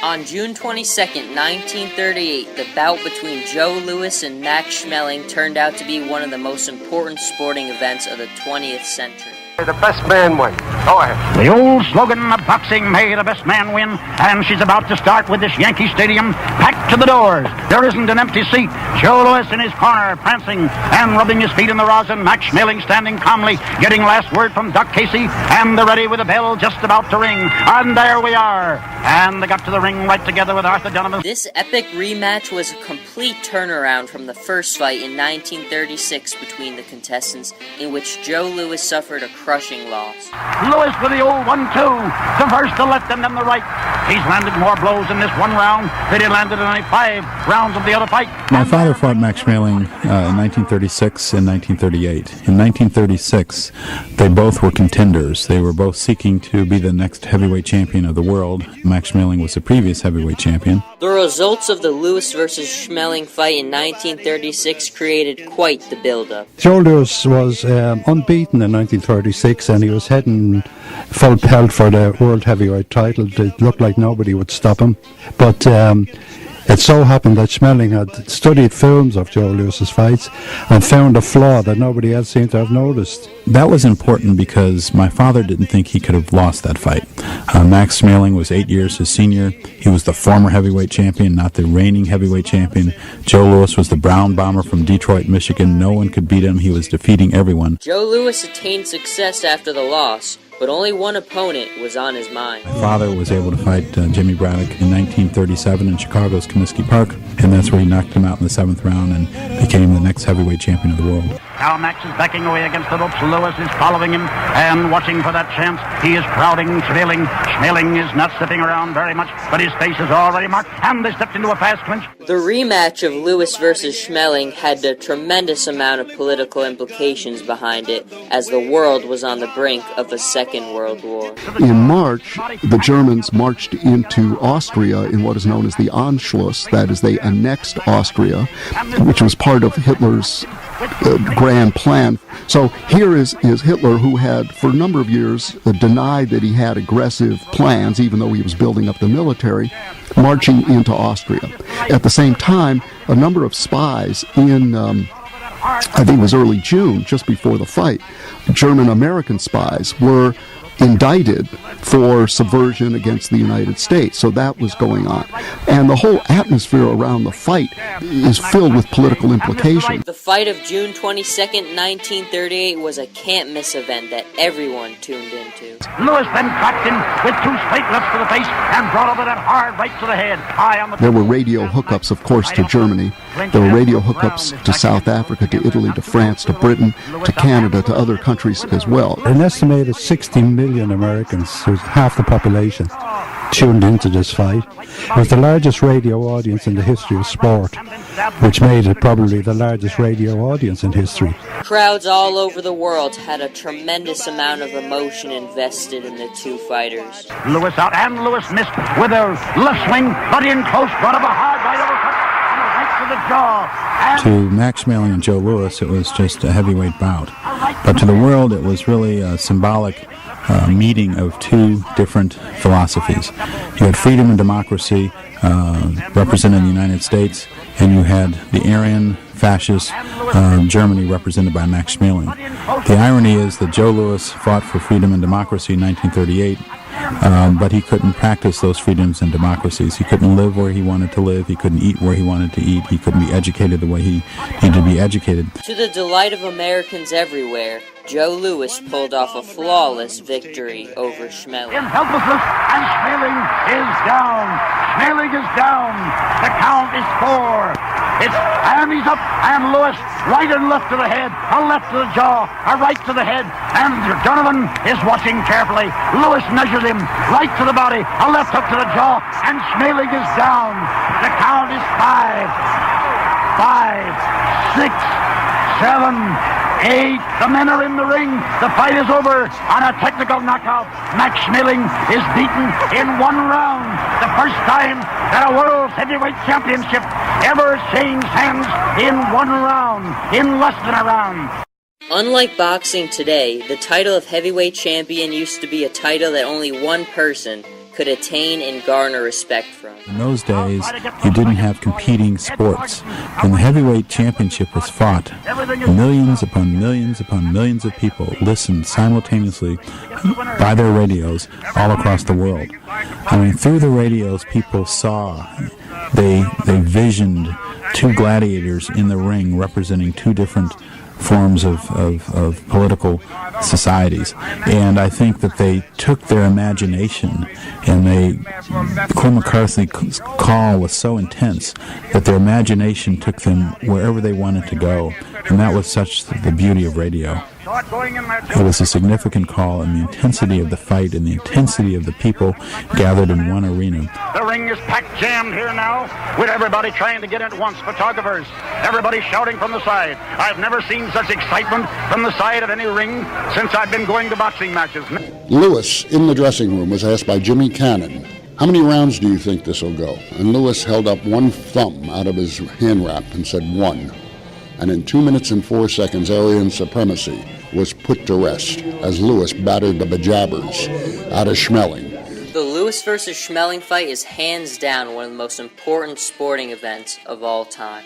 On June 22nd, 1938, the bout between Joe Louis and Max Schmeling turned out to be one of the most important sporting events of the 20th century. The best man wins. Go ahead. The old slogan of boxing, may the best man win, and she's about to start with this Yankee Stadium packed to the doors. There isn't an empty seat. Joe Louis in his corner, prancing and rubbing his feet in the rosin. Max Schmeling standing calmly, getting last word from Doc Casey, and they're ready with the bell just about to ring. And there we are. And they got to the ring right together with Arthur Donovan. This epic rematch was a complete turnaround from the first fight in 1936 between the contestants, in which Joe Louis suffered a crushing loss. Louis with the old 1-2. The first the left and then the right. He's landed more blows in this one round than he landed in only 5 rounds of the other fight. My father fought Max Schmeling in 1936 and 1938. In 1936, they both were contenders. They were both seeking to be the next heavyweight champion of the world. Max Schmeling was the previous heavyweight champion. The results of the Louis versus Schmeling fight in 1936 created quite the build-up. Joe Louis was unbeaten in 1936, and he was heading full pelt for the world heavyweight title. It looked like nobody would stop him, but it so happened that Schmeling had studied films of Joe Louis's fights and found a flaw that nobody else seemed to have noticed. That was important because my father didn't think he could have lost that fight. Max Schmeling was 8 years his senior. He was the former heavyweight champion, not the reigning heavyweight champion. Joe Louis was the brown bomber from Detroit, Michigan. No one could beat him. He was defeating everyone. Joe Louis attained success after the loss, but only one opponent was on his mind. My father was able to fight Jimmy Braddock in 1937 in Chicago's Comiskey Park, and that's where he knocked him out in the 7th round and became the next heavyweight champion of the world. Now Max is backing away against the ropes. Louis is following him and watching for that chance. He is crowding Schmeling. Schmeling is not slipping around very much, but his face is already marked, and they stepped into a fast clinch. The rematch of Louis versus Schmeling had a tremendous amount of political implications behind it, as the world was on the brink of a Second World War. In March, the Germans marched into Austria in what is known as the Anschluss. That is, they annexed Austria, which was part of Hitler's grand plan. So here is Hitler, who had for a number of years denied that he had aggressive plans, even though he was building up the military, marching into Austria. At the same time, a number of spies in I think it was early June, just before the fight, German-American spies were indicted for subversion against the United States. So that was going on. And the whole atmosphere around the fight is filled with political implications. The fight of June 22nd, 1938 was a can't-miss event that everyone tuned into. Louis then cracked him with 2 straight lefts to the face and brought over that hard right to the head. There were radio hookups, of course, to Germany. There were radio hookups to South Africa, to Italy, to France, to Britain, to Canada, to other countries as well. An estimated 60 million Americans, who's half the population, tuned into this fight. It was the largest radio audience in the history of sport, which made it probably the largest radio audience in history. Crowds all over the world had a tremendous amount of emotion invested in the two fighters. Louis out, and Louis missed with a left swing, but in close, brought up a hard right overcut and a right to the jaw. To Max Schmeling and Joe Louis, it was just a heavyweight bout. But to the world, it was really a symbolic meeting of 2 different philosophies. You had freedom and democracy represented in the United States, and you had the Aryan fascist Germany represented by Max Schmeling. The irony is that Joe Louis fought for freedom and democracy in 1938, but he couldn't practice those freedoms and democracies. He couldn't live where he wanted to live. He couldn't eat where he wanted to eat. He couldn't be educated the way he needed to be educated. To the delight of Americans everywhere, Joe Louis pulled off a flawless victory over Schmeling. In helplessness, and Schmeling is down. Schmeling is down. The count is 4. And he's up, and Louis, right and left to the head, a left to the jaw, a right to the head, and Donovan is watching carefully. Louis measures him, right to the body, a left hook to the jaw, and Schmeling is down. The count is 5, 6, 7, 8. The men are in the ring. The fight is over on a technical knockout. Max Schmeling is beaten in 1 round. The first time that a world heavyweight championship ever changed hands in 1 round, in less than a round. Unlike boxing today, the title of heavyweight champion used to be a title that only one person could attain and garner respect from. In those days, you didn't have competing sports. When the heavyweight championship was fought, millions upon millions upon millions of people listened simultaneously by their radios all across the world. I mean, through the radios, people saw, they visioned two gladiators in the ring representing two different forms of political societies. And I think that they took their imagination, and Cormac McCarthy's call was so intense that their imagination took them wherever they wanted to go. And that was such the beauty of radio. It was a significant call, and the intensity of the fight and the intensity of the people gathered in one arena. The ring is packed jammed here now, with everybody trying to get in at once, photographers, everybody shouting from the side. I've never seen such excitement from the side of any ring since I've been going to boxing matches. Lewis, in the dressing room, was asked by Jimmy Cannon, "How many rounds do you think this will go?" And Lewis held up one thumb out of his hand wrap and said 1. And in 2 minutes and 4 seconds, Aryan supremacy was put to rest as Lewis battered the bejabbers out of Schmeling. The Lewis versus Schmeling fight is hands down one of the most important sporting events of all time.